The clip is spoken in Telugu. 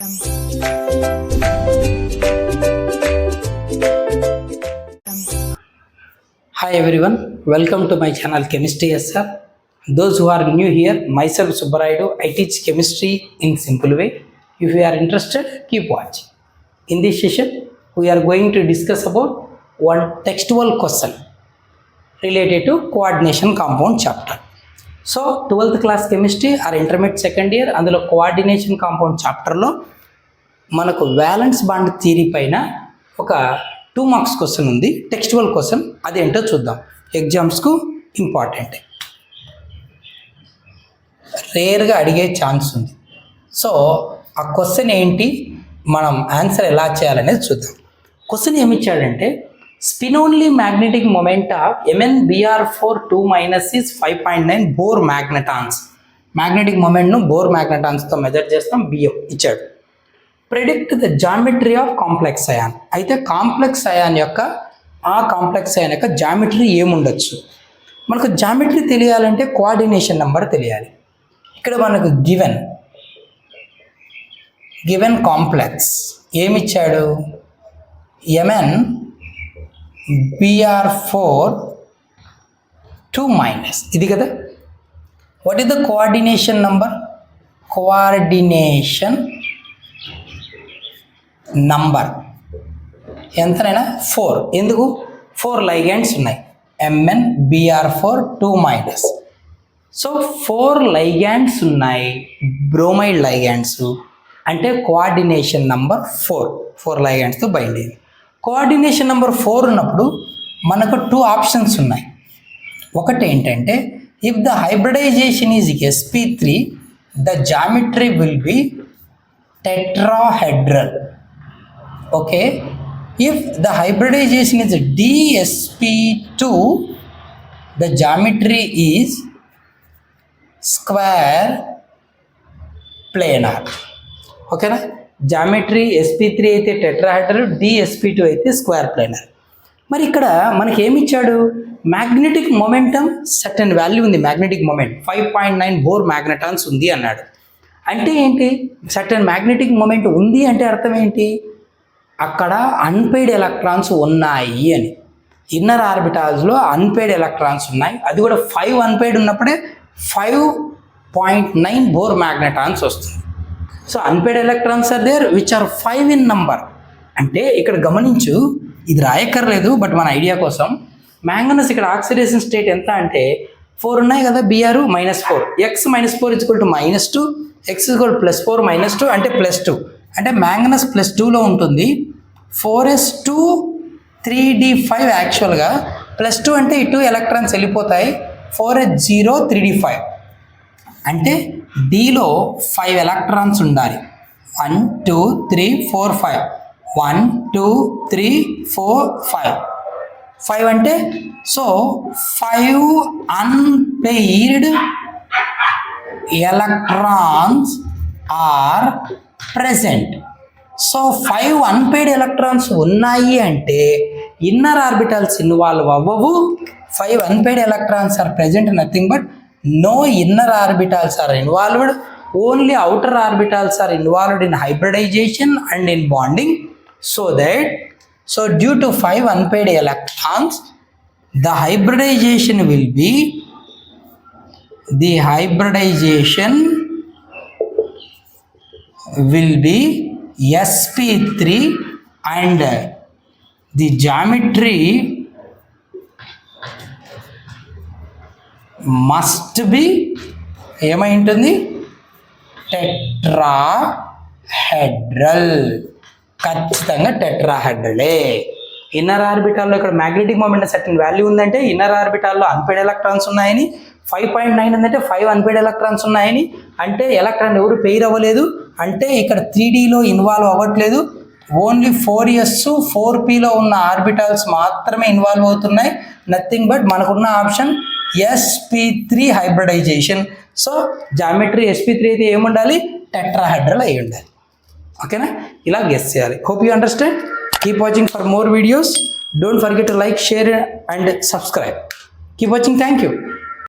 Hi everyone, welcome to my channel Chemistry SR. Those who are new here, myself Subbarayudu, I teach chemistry in simple way. If you are interested, keep watching. In this session, we are going to discuss about one textual question related to coordination compound chapter. So 12th class chemistry or intermediate second year అందులో coordination compound chapter లో మనకు వ్యాలెన్స్ బాండ్ థియరీ పైన ఒక 2 మార్క్స్ క్వశ్చన్ ఉంది, టెక్స్చువల్ క్వశ్చన్. అదేంటో చూద్దాం, ఎగ్జామ్స్కు ఇంపార్టెంట్, రేర్గా అడిగే ఛాన్స్ ఉంది. సో ఆ క్వశ్చన్ ఏంటి, మనం ఆన్సర్ ఎలా చేయాలనేది చూద్దాం. క్వశ్చన్ ఏమిచ్చాడంటే, spin only magnetic moment of MnBr4 2- is 5.9 Bohr magnetons. Magnetic మొమెంట్ను బోర్ మ్యాగ్నెటాన్స్తో మెజర్ చేస్తాం, బిఎం ఇచ్చాడు. Predict the geometry of complex ion. అయితే కాంప్లెక్స్ అయాన్ యొక్క జామెట్రీ ఏముండొచ్చు. మనకు జామెట్రీ తెలియాలంటే కోఆర్డినేషన్ నెంబర్ తెలియాలి. ఇక్కడ మనకు గివెన్ కాంప్లెక్స్ ఏమిచ్చాడు, MnBr4 2-, ఇది కదా. What is the coordination number? Coordination number ఎంతనైనా 4. ఎందుకు? 4 లైగెండ్స్ ఉన్నాయి, MnBr4 2-. సో 4 లైగెండ్స్ ఉన్నాయి, బ్రోమైడ్ లైగెండ్స్, అంటే కోఆర్డినేషన్ నంబర్ 4 లైగెండ్స్తో బైండ్ అయింది. కోఆర్డినేషన్ నెంబర్ 4 ఉన్నప్పుడు మనకు 2 ఆప్షన్స్ ఉన్నాయి. ఒకటి ఏంటంటే, if the hybridisation is sp3 the geometry will be tetrahedral. Okay, if the hybridisation is dsp2 the geometry is square planar. ఓకేనా, జామెట్రీ sp3 అయితే టెట్రాహెడ్రల్, dsp2 అయితే స్క్వేర్ ప్లేనర్. మరి ఇక్కడ మనకి ఏమి ఇచ్చాడు, మ్యాగ్నెటిక్ మొమెంటం సర్టెన్ వాల్యూ ఉంది, మ్యాగ్నెటిక్ మొమెంట్ 5.9 బోర్ మ్యాగ్నెటాన్స్ ఉంది అన్నాడు. అంటే ఏంటి, సర్టెన్ మ్యాగ్నెటిక్ మొమెంట్ ఉంది అంటే అర్థం ఏంటి, అక్కడ అన్పెయిడ్ ఎలక్ట్రాన్స్ ఉన్నాయి అని. ఇన్నర్ ఆర్బిటాల్స్లో అన్పెయిడ్ ఎలక్ట్రాన్స్ ఉన్నాయి, అది కూడా 5 అన్పెయిడ్ ఉన్నప్పుడే 5.9 బోర్ మ్యాగ్నెటాన్స్ వస్తుంది. So unpaired electrons are there which are 5 in number. అంటే ఇక్కడ గమనించు, ఇది రాయక్కర్లేదు, బట్ మన ఐడియా కోసం, మ్యాంగనస్ ఇక్కడ ఆక్సిడేషన్ స్టేట్ ఎంత అంటే 4 ఉన్నాయి కదా, Br -4, x -4 = -2, x = +4 -2 అంటే +2, అంటే మ్యాంగనస్ +2లో ఉంటుంది. 4s2 3d5 యాక్చువల్గా +2 అంటే ఈ 2 ఎలక్ట్రాన్స్ వెళ్ళిపోతాయి, 4s0 3d5 అంటే Dలో 5 ఎలక్ట్రాన్స్ ఉండాలి. 1 2 3 4 5 1 2 3 4 5 అంటే so 5 unpaired electrons are present. So 5 unpaired electrons ఉన్నాయి అంటే ఇన్నర్ ఆర్బిటల్స్ ఇన్వాల్వ్ అవ్వవు. 5 unpaired electrons are present, nothing but no inner orbitals are involved, only outer orbitals are involved in hybridization and in bonding. So due to 5 unpaired electrons, the hybridization will be sp3 and the geometry must be ఏమై ఉంటుంది, టెట్రాహెడ్రల్. ఖచ్చితంగా టెట్రాహెడ్రలే. ఇన్నర్ ఆర్బిటాల్లో ఇక్కడ మ్యాగ్నెటిక్ మొమెంట్ సర్టెన్ వాల్యూ ఉందంటే ఇన్నర్ ఆర్బిటాల్లో అన్పెయిడ్ ఎలక్ట్రాన్స్ ఉన్నాయని, 5.9 ఉందంటే 5 అన్పెయిడ్ ఎలక్ట్రాన్స్ ఉన్నాయని, అంటే ఎలక్ట్రాన్ ఎవరు పెయిర్ అవ్వలేదు, అంటే ఇక్కడ 3Dలో ఇన్వాల్వ్ అవ్వట్లేదు, ఓన్లీ 4s 4pలో ఉన్న ఆర్బిటాల్స్ మాత్రమే ఇన్వాల్వ్ అవుతున్నాయి, నథింగ్ బట్ మనకున్న option sp3 hybridization. So geometry sp3 అయితే ఏముండాలి, టెట్రాహెడ్రల్ అయి ఉండాలి. ఓకేనా, ఇలా గెస్ చేయాలి. Hope you understand. Keep watching for more videos. Don't forget to like, share and subscribe. Keep watching. Thank you.